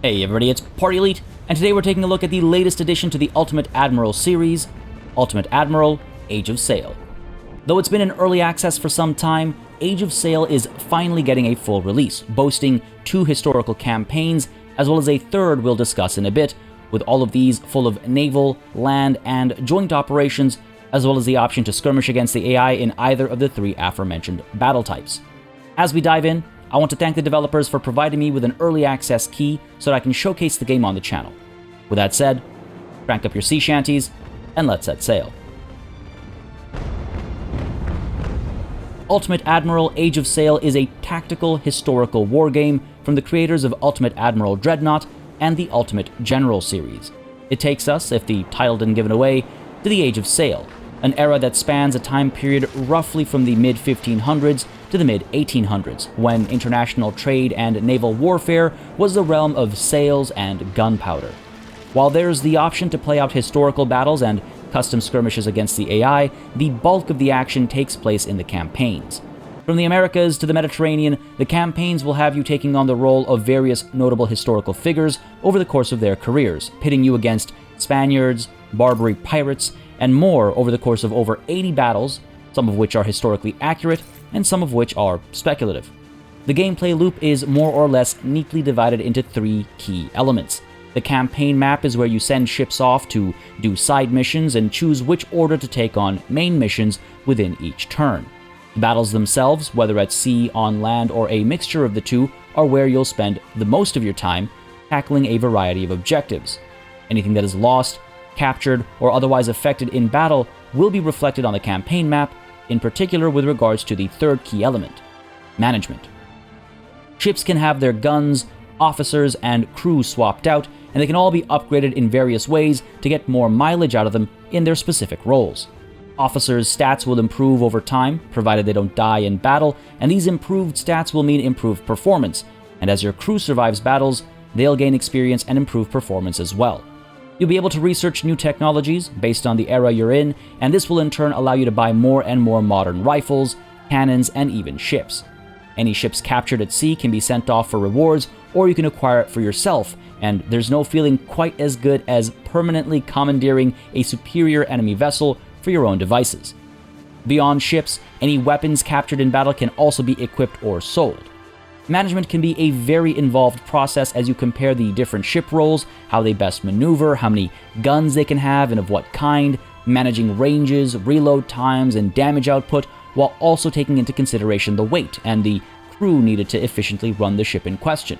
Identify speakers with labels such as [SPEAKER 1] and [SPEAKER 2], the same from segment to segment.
[SPEAKER 1] Hey everybody, it's Party Elite, and today we're taking a look at the latest addition to the Ultimate Admiral series, Ultimate Admiral Age of Sail. Though it's been in early access for some time, Age of Sail is finally getting a full release, boasting 2 historical campaigns, as well as a third we'll discuss in a bit, with all of these full of naval, land, and joint operations, as well as the option to skirmish against the AI in either of the 3 aforementioned battle types. As we dive in, I want to thank the developers for providing me with an early access key so that I can showcase the game on the channel. With that said, crank up your sea shanties, and let's set sail. Ultimate Admiral Age of Sail is a tactical historical wargame from the creators of Ultimate Admiral Dreadnought and the Ultimate General series. It takes us, if the title didn't give it away, to the Age of Sail, an era that spans a time period roughly from the mid-1500s to the mid-1800s, when international trade and naval warfare was the realm of sails and gunpowder. While there's the option to play out historical battles and custom skirmishes against the AI, the bulk of the action takes place in the campaigns. From the Americas to the Mediterranean, the campaigns will have you taking on the role of various notable historical figures over the course of their careers, pitting you against Spaniards, Barbary pirates, and more over the course of over 80 battles, some of which are historically accurate and some of which are speculative. The gameplay loop is more or less neatly divided into 3 key elements. The campaign map is where you send ships off to do side missions and choose which order to take on main missions within each turn. The battles themselves, whether at sea, on land, or a mixture of the two, are where you'll spend the most of your time tackling a variety of objectives. Anything that is lost, captured, or otherwise affected in battle will be reflected on the campaign map, in particular with regards to the third key element, management. Ships can have their guns, officers, and crew swapped out, and they can all be upgraded in various ways to get more mileage out of them in their specific roles. Officers' stats will improve over time, provided they don't die in battle, and these improved stats will mean improved performance, and as your crew survives battles, they'll gain experience and improve performance as well. You'll be able to research new technologies based on the era you're in, and this will in turn allow you to buy more and more modern rifles, cannons, and even ships. Any ships captured at sea can be sent off for rewards, or you can acquire it for yourself, and there's no feeling quite as good as permanently commandeering a superior enemy vessel for your own devices. Beyond ships, any weapons captured in battle can also be equipped or sold. Management can be a very involved process as you compare the different ship roles, how they best maneuver, how many guns they can have and of what kind, managing ranges, reload times, and damage output, while also taking into consideration the weight and the crew needed to efficiently run the ship in question.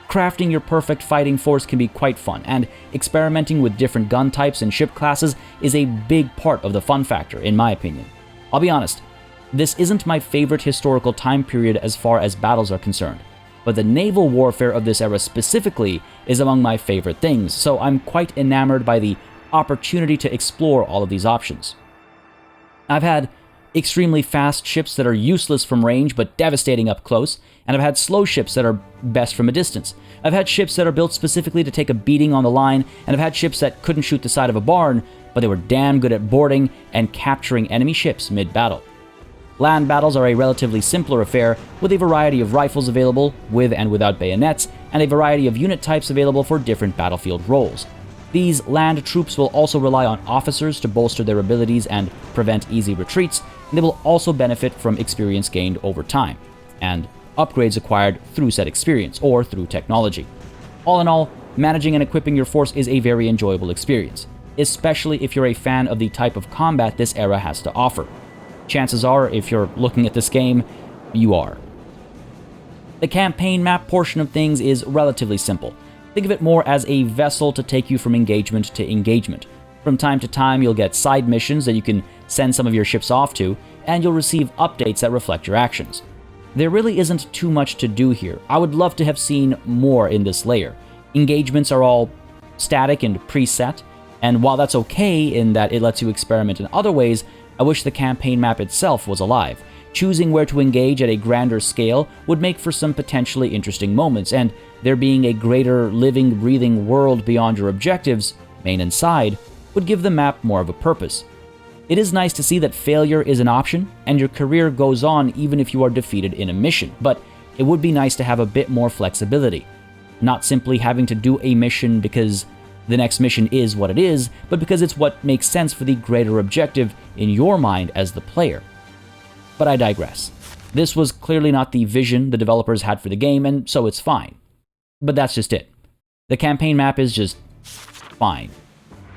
[SPEAKER 1] Crafting your perfect fighting force can be quite fun, and experimenting with different gun types and ship classes is a big part of the fun factor, in my opinion. I'll be honest, this isn't my favorite historical time period as far as battles are concerned, but the naval warfare of this era specifically is among my favorite things, so I'm quite enamored by the opportunity to explore all of these options. I've had extremely fast ships that are useless from range but devastating up close, and I've had slow ships that are best from a distance. I've had ships that are built specifically to take a beating on the line, and I've had ships that couldn't shoot the side of a barn, but they were damn good at boarding and capturing enemy ships mid-battle. Land battles are a relatively simpler affair, with a variety of rifles available, with and without bayonets, and a variety of unit types available for different battlefield roles. These land troops will also rely on officers to bolster their abilities and prevent easy retreats, and they will also benefit from experience gained over time, and upgrades acquired through said experience, or through technology. All in all, managing and equipping your force is a very enjoyable experience, especially if you're a fan of the type of combat this era has to offer. Chances are, if you're looking at this game, you are. The campaign map portion of things is relatively simple. Think of it more as a vessel to take you from engagement to engagement. From time to time, you'll get side missions that you can send some of your ships off to, and you'll receive updates that reflect your actions. There really isn't too much to do here. I would love to have seen more in this layer. Engagements are all static and preset, and while that's okay in that it lets you experiment in other ways, I wish the campaign map itself was alive. Choosing where to engage at a grander scale would make for some potentially interesting moments, and there being a greater living, breathing world beyond your objectives, main and side, would give the map more of a purpose. It is nice to see that failure is an option, and your career goes on even if you are defeated in a mission, but it would be nice to have a bit more flexibility. not simply having to do a mission because the next mission is what it is, but because it's what makes sense for the greater objective in your mind as the player. But I digress. This was clearly not the vision the developers had for the game, and so it's fine. But that's just it. The campaign map is just fine.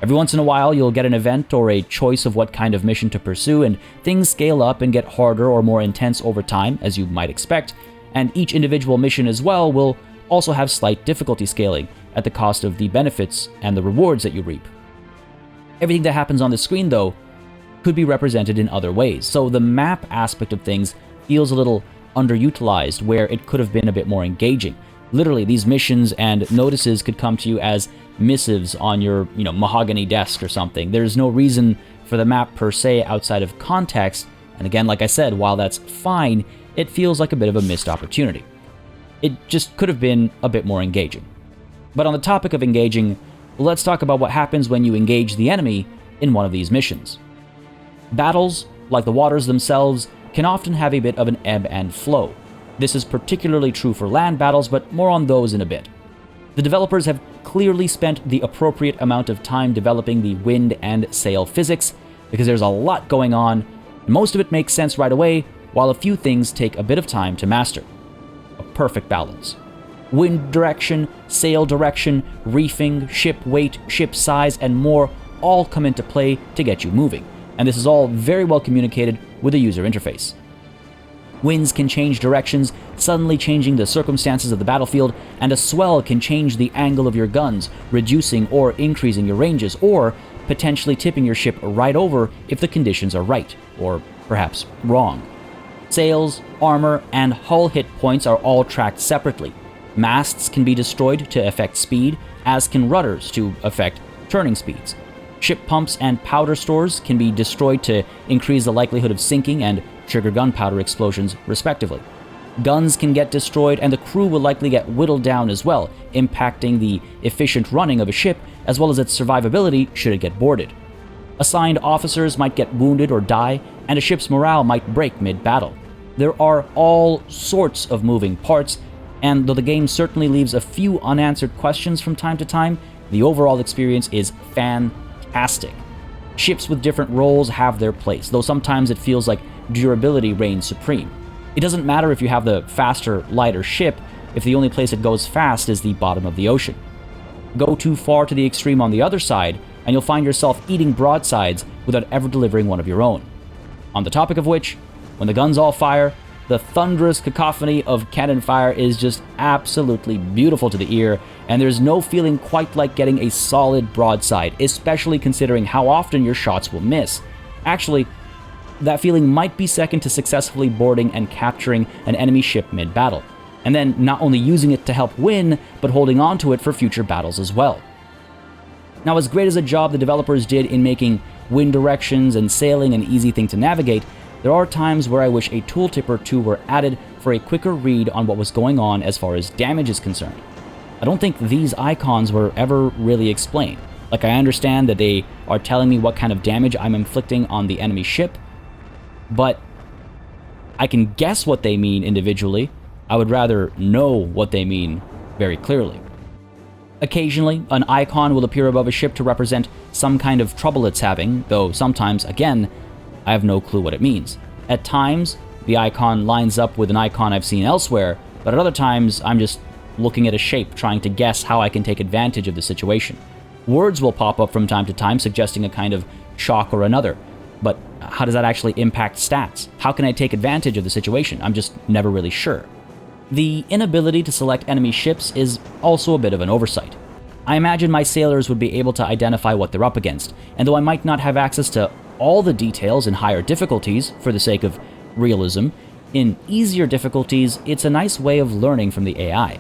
[SPEAKER 1] Every once in a while, you'll get an event or a choice of what kind of mission to pursue, and things scale up and get harder or more intense over time, as you might expect, and each individual mission as well will also have slight difficulty scaling at the cost of the benefits and the rewards that you reap. Everything that happens on the screen, though, could be represented in other ways, so the map aspect of things feels a little underutilized where it could have been a bit more engaging. Literally, these missions and notices could come to you as missives on your, mahogany desk or something. There's no reason for the map per se outside of context, and again, like I said, while that's fine, it feels like a bit of a missed opportunity. It just could have been a bit more engaging. But on the topic of engaging, let's talk about what happens when you engage the enemy in one of these missions. Battles, like the waters themselves, can often have a bit of an ebb and flow. This is particularly true for land battles, but more on those in a bit. The developers have clearly spent the appropriate amount of time developing the wind and sail physics, because there's a lot going on, and most of it makes sense right away, while a few things take a bit of time to master. A perfect balance. Wind direction, sail direction, reefing, ship weight, ship size, and more all come into play to get you moving, and this is all very well communicated with a user interface. Winds can change directions, suddenly changing the circumstances of the battlefield, and a swell can change the angle of your guns, reducing or increasing your ranges, or potentially tipping your ship right over if the conditions are right, or perhaps wrong. Sails, armor, and hull hit points are all tracked separately. Masts can be destroyed to affect speed, as can rudders to affect turning speeds. Ship pumps and powder stores can be destroyed to increase the likelihood of sinking and trigger gunpowder explosions, respectively. Guns can get destroyed, and the crew will likely get whittled down as well, impacting the efficient running of a ship as well as its survivability should it get boarded. Assigned officers might get wounded or die, and a ship's morale might break mid-battle. There are all sorts of moving parts, and though the game certainly leaves a few unanswered questions from time to time, the overall experience is fantastic. Ships with different roles have their place, though sometimes it feels like durability reigns supreme. It doesn't matter if you have the faster, lighter ship if the only place it goes fast is the bottom of the ocean. Go too far to the extreme on the other side, and you'll find yourself eating broadsides without ever delivering one of your own. On the topic of which, when the guns all fire, the thunderous cacophony of cannon fire is just absolutely beautiful to the ear, and there's no feeling quite like getting a solid broadside, especially considering how often your shots will miss. Actually, that feeling might be second to successfully boarding and capturing an enemy ship mid-battle, and then not only using it to help win, but holding on to it for future battles as well. Now, as great as a job the developers did in making wind directions and sailing an easy thing to navigate, there are times where I wish a tooltip or two were added for a quicker read on what was going on as far as damage is concerned. I don't think these icons were ever really explained. Like, I understand that they are telling me what kind of damage I'm inflicting on the enemy ship, but I can guess what they mean individually. I would rather know what they mean very clearly. Occasionally, an icon will appear above a ship to represent some kind of trouble it's having, though sometimes, again, I have no clue what it means. At times, the icon lines up with an icon I've seen elsewhere, but at other times, I'm just looking at a shape trying to guess how I can take advantage of the situation. Words will pop up from time to time suggesting a kind of shock or another, but how does that actually impact stats? How can I take advantage of the situation? I'm just never really sure. The inability to select enemy ships is also a bit of an oversight. I imagine my sailors would be able to identify what they're up against, and though I might not have access to all the details in higher difficulties for the sake of realism, in easier difficulties, it's a nice way of learning from the AI.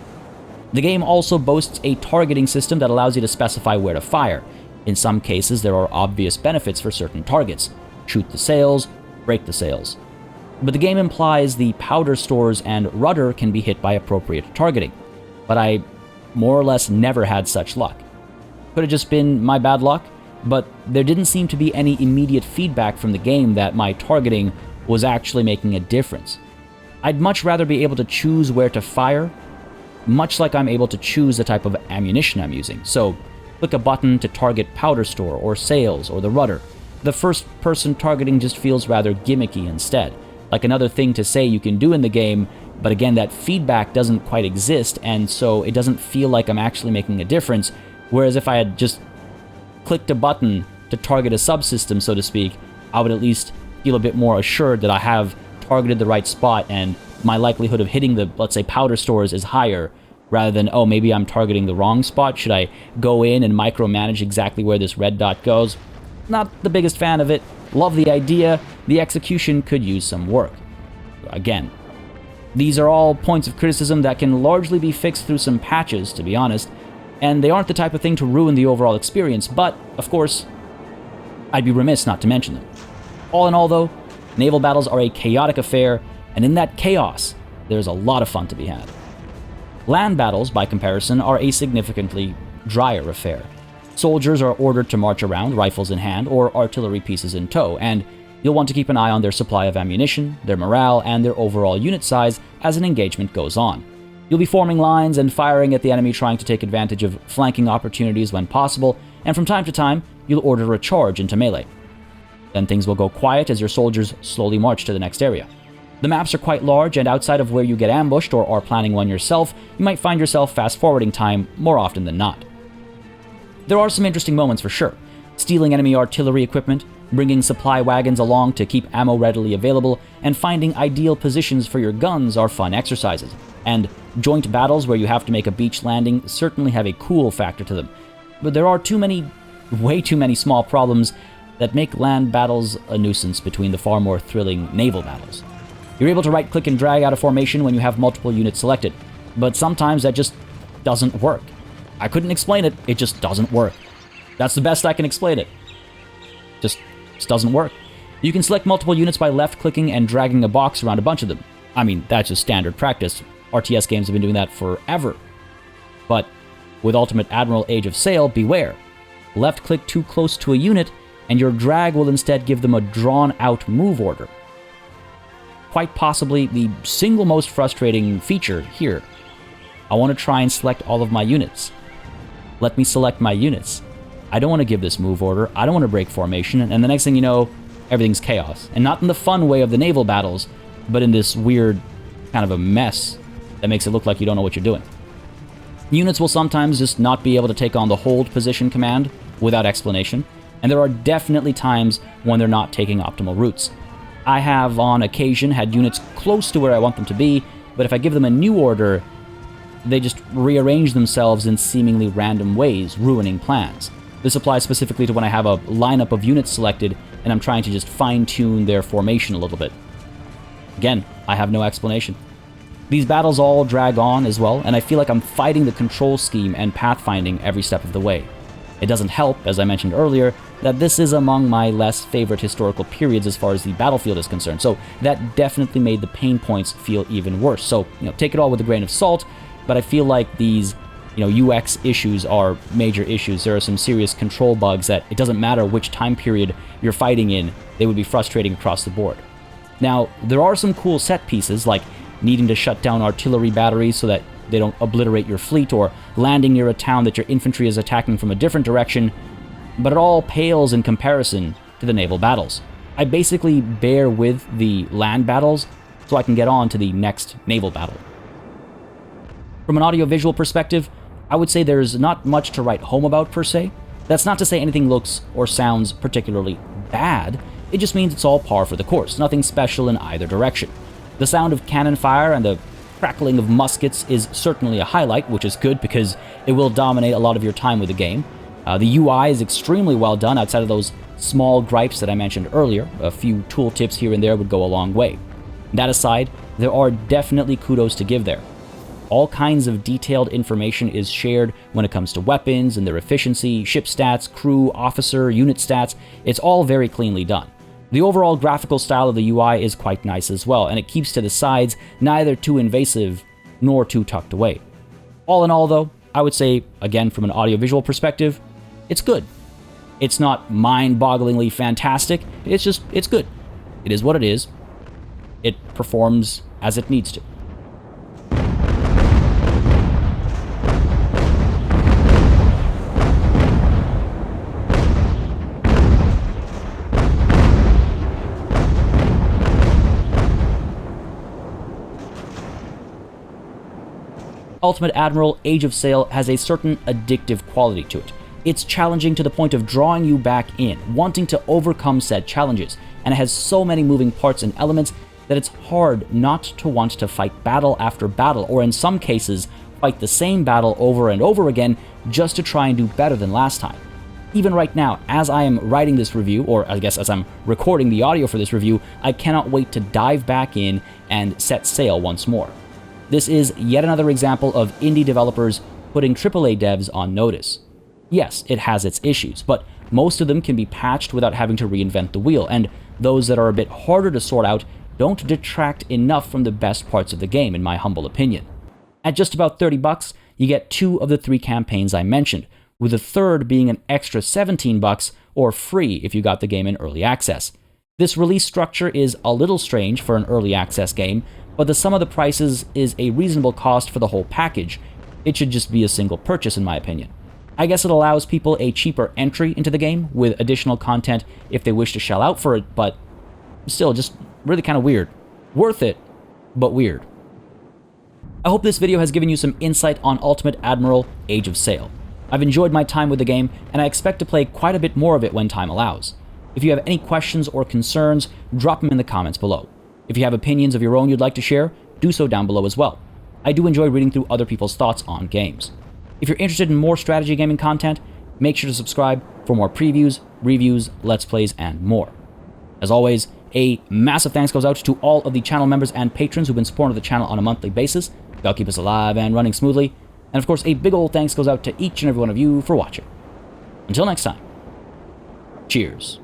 [SPEAKER 1] The game also boasts a targeting system that allows you to specify where to fire. In some cases, there are obvious benefits for certain targets. Shoot the sails, break the sails. But the game implies the powder stores and rudder can be hit by appropriate targeting. But I more or less never had such luck. Could have just been my bad luck, but there didn't seem to be any immediate feedback from the game that my targeting was actually making a difference. I'd much rather be able to choose where to fire much like I'm able to choose the type of ammunition I'm using. So, click a button to target powder store or sails or the rudder. The first-person targeting just feels rather gimmicky instead, like another thing to say you can do in the game, but again, that feedback doesn't quite exist, and so it doesn't feel like I'm actually making a difference, whereas if I had just clicked a button to target a subsystem, so to speak, I would at least feel a bit more assured that I have targeted the right spot and my likelihood of hitting the, let's say, powder stores is higher, rather than, oh, maybe I'm targeting the wrong spot. Should I go in and micromanage exactly where this red dot goes? Not the biggest fan of it. Love the idea. The execution could use some work. Again, these are all points of criticism that can largely be fixed through some patches, to be honest, and they aren't the type of thing to ruin the overall experience, but, of course, I'd be remiss not to mention them. All in all, though, naval battles are a chaotic affair, and in that chaos, there's a lot of fun to be had. Land battles, by comparison, are a significantly drier affair. Soldiers are ordered to march around, rifles in hand, or artillery pieces in tow, and you'll want to keep an eye on their supply of ammunition, their morale, and their overall unit size as an engagement goes on. You'll be forming lines and firing at the enemy, trying to take advantage of flanking opportunities when possible, and from time to time, you'll order a charge into melee. Then things will go quiet as your soldiers slowly march to the next area. The maps are quite large, and outside of where you get ambushed or are planning one yourself, you might find yourself fast-forwarding time more often than not. There are some interesting moments for sure. Stealing enemy artillery equipment, bringing supply wagons along to keep ammo readily available, and finding ideal positions for your guns are fun exercises. And joint battles where you have to make a beach landing certainly have a cool factor to them. But there are way too many small problems that make land battles a nuisance between the far more thrilling naval battles. You're able to right-click and drag out a formation when you have multiple units selected, but sometimes that just doesn't work. I couldn't explain it, it just doesn't work. That's the best I can explain it. Just doesn't work. You can select multiple units by left-clicking and dragging a box around a bunch of them. I mean, that's just standard practice. RTS games have been doing that forever. But with Ultimate Admiral Age of Sail, beware. Left-click too close to a unit, and your drag will instead give them a drawn-out move order. Quite possibly the single most frustrating feature here. I want to try and select all of my units. Let me select my units. I don't want to give this move order, I don't want to break formation, and the next thing you know, everything's chaos. And not in the fun way of the naval battles, but in this weird kind of a mess that makes it look like you don't know what you're doing. Units will sometimes just not be able to take on the hold position command without explanation, and there are definitely times when they're not taking optimal routes. I have, on occasion, had units close to where I want them to be, but if I give them a new order, they just rearrange themselves in seemingly random ways, ruining plans. This applies specifically to when I have a lineup of units selected, and I'm trying to just fine-tune their formation a little bit. Again, I have no explanation. These battles all drag on as well, and I feel like I'm fighting the control scheme and pathfinding every step of the way. It doesn't help, as I mentioned earlier, that this is among my less favorite historical periods as far as the battlefield is concerned, so that definitely made the pain points feel even worse. So, take it all with a grain of salt, but I feel like these, UX issues are major issues. There are some serious control bugs that it doesn't matter which time period you're fighting in, they would be frustrating across the board. Now, there are some cool set pieces, like needing to shut down artillery batteries so that they don't obliterate your fleet, or landing near a town that your infantry is attacking from a different direction, but it all pales in comparison to the naval battles. I basically bear with the land battles so I can get on to the next naval battle. From an audio-visual perspective, I would say there's not much to write home about per se. That's not to say anything looks or sounds particularly bad, it just means it's all par for the course, nothing special in either direction. The sound of cannon fire and the crackling of muskets is certainly a highlight, which is good because it will dominate a lot of your time with the game. The UI is extremely well done outside of those small gripes that I mentioned earlier. A few tooltips here and there would go a long way. That aside, there are definitely kudos to give there. All kinds of detailed information is shared when it comes to weapons and their efficiency, ship stats, crew, officer, unit stats. It's all very cleanly done. The overall graphical style of the UI is quite nice as well, and it keeps to the sides neither too invasive nor too tucked away. All in all, though, I would say, again from an audiovisual perspective, it's good. It's not mind-bogglingly fantastic, it's good. It is what it is. It performs as it needs to. Ultimate Admiral Age of Sail has a certain addictive quality to it. It's challenging to the point of drawing you back in, wanting to overcome said challenges, and it has so many moving parts and elements that it's hard not to want to fight battle after battle, or in some cases, fight the same battle over and over again just to try and do better than last time. Even right now, as I am writing this review, or I guess as I'm recording the audio for this review, I cannot wait to dive back in and set sail once more. This is yet another example of indie developers putting AAA devs on notice. Yes, it has its issues, but most of them can be patched without having to reinvent the wheel, and those that are a bit harder to sort out don't detract enough from the best parts of the game, in my humble opinion. At just about $30, you get 2 of the 3 campaigns I mentioned, with the third being an extra $17 or free if you got the game in early access. This release structure is a little strange for an early access game, but the sum of the prices is a reasonable cost for the whole package. It should just be a single purchase in my opinion. I guess it allows people a cheaper entry into the game with additional content if they wish to shell out for it, but still just really kind of weird. Worth it, but weird. I hope this video has given you some insight on Ultimate Admiral Age of Sail. I've enjoyed my time with the game, and I expect to play quite a bit more of it when time allows. If you have any questions or concerns, drop them in the comments below. If you have opinions of your own you'd like to share, do so down below as well. I do enjoy reading through other people's thoughts on games. If you're interested in more strategy gaming content, make sure to subscribe for more previews, reviews, let's plays, and more. As always, a massive thanks goes out to all of the channel members and patrons who've been supporting the channel on a monthly basis. They'll keep us alive and running smoothly. And of course, a big old thanks goes out to each and every one of you for watching. Until next time, cheers.